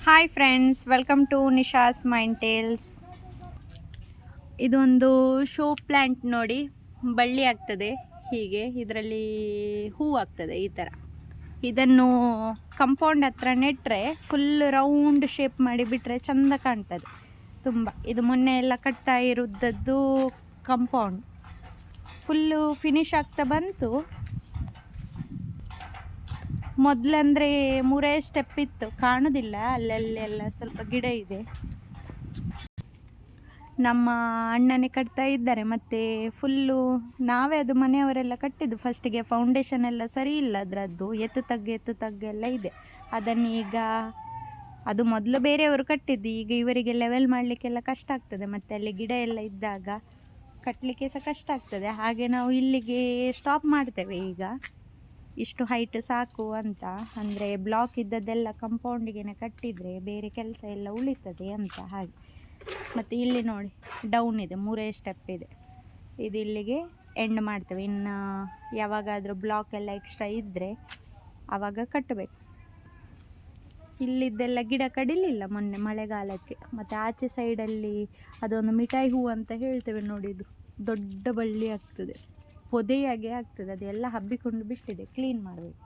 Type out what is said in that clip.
Hi friends, welcome to Nisha's mind tales. ಇದೊಂದು show plant ನೋಡಿ, ಬಳ್ಳಿ ಆಗ್ತದೆ ಹೀಗೆ, ಇದರಲ್ಲಿ ಹೂ ಆಗ್ತದೆ ಈ ಥರ. ಇದನ್ನು ಕಂಪೌಂಡ್ ಹತ್ರ ನೆಟ್ಟರೆ ಫುಲ್ ರೌಂಡ್ ಶೇಪ್ ಮಾಡಿ ಬಿಟ್ಟರೆ ಚೆಂದ ಕಾಣ್ತದೆ ತುಂಬ. ಇದು ಮೊನ್ನೆ ಎಲ್ಲ ಕಟ್ತಾ ಇರೋದದ್ದು ಕಂಪೌಂಡ್ ಫುಲ್ಲು ಫಿನಿಶ್ ಆಗ್ತಾ ಬಂತು. ಮೊದಲಂದರೆ 3 ಸ್ಟೆಪ್ ಇತ್ತು, ಕಾಣೋದಿಲ್ಲ, ಅಲ್ಲೆಲ್ಲ ಸ್ವಲ್ಪ ಗಿಡ ಇದೆ. ನಮ್ಮ ಅಣ್ಣನೇ ಕಟ್ತಾ ಇದ್ದಾರೆ. ಮತ್ತು ಫುಲ್ಲು ನಾವೇ ಅದು ಮನೆಯವರೆಲ್ಲ ಕಟ್ಟಿದ್ದು. ಫಸ್ಟಿಗೆ ಫೌಂಡೇಶನ್ ಎಲ್ಲ ಸರಿ ಇಲ್ಲ ಅದರದ್ದು, ಎತ್ತು ತಗ್ಗು ಎಲ್ಲ ಇದೆ. ಅದನ್ನು ಈಗ ಅದು ಮೊದಲು ಬೇರೆಯವರು ಕಟ್ಟಿದ್ದು, ಈಗ ಇವರಿಗೆ ಲೆವೆಲ್ ಮಾಡಲಿಕ್ಕೆಲ್ಲ ಕಷ್ಟ ಆಗ್ತದೆ. ಮತ್ತು ಅಲ್ಲಿ ಗಿಡ ಎಲ್ಲ ಇದ್ದಾಗ ಕಟ್ಟಲಿಕ್ಕೆ ಸಹ ಕಷ್ಟ ಆಗ್ತದೆ. ಹಾಗೆ ನಾವು ಇಲ್ಲಿಗೆ ಸ್ಟಾಪ್ ಮಾಡ್ತೇವೆ ಈಗ. ಇಷ್ಟು ಹೈಟ್ ಸಾಕು ಅಂತ, ಅಂದರೆ ಬ್ಲಾಕ್ ಇದ್ದದ್ದೆಲ್ಲ ಕಂಪೌಂಡಿಗೆ ಕಟ್ಟಿದರೆ ಬೇರೆ ಕೆಲಸ ಎಲ್ಲ ಉಳಿತದೆ ಅಂತ ಹಾಗೆ. ಮತ್ತು ಇಲ್ಲಿ ನೋಡಿ ಡೌನ್ ಇದೆ, 3 ಸ್ಟೆಪ್ ಇದೆ. ಇದು ಇಲ್ಲಿಗೆ ಎಂಡ್ ಮಾಡ್ತೇವೆ. ಇನ್ನು ಯಾವಾಗಾದರೂ ಬ್ಲಾಕ್ ಎಲ್ಲ ಎಕ್ಸ್ಟ್ರಾ ಇದ್ದರೆ ಆವಾಗ ಕಟ್ಟಬೇಕು. ಇಲ್ಲಿದ್ದೆಲ್ಲ ಗಿಡ ಕಡಿಲಿಲ್ಲ ಮೊನ್ನೆ ಮಳೆಗಾಲಕ್ಕೆ. ಮತ್ತು ಆಚೆ ಸೈಡಲ್ಲಿ ಅದೊಂದು ಮಿಠಾಯಿ ಹೂವು ಅಂತ ಹೇಳ್ತೇವೆ ನೋಡಿ, ಇದು ದೊಡ್ಡ ಬಳ್ಳಿ ಆಗ್ತದೆ, ಪೊದೆಯಾಗೆ ಆಗ್ತದೆ. ಅದೆಲ್ಲ ಹಬ್ಬಿಕೊಂಡು ಬಿಟ್ಟಿದೆ, ಕ್ಲೀನ್ ಮಾಡಬೇಕು.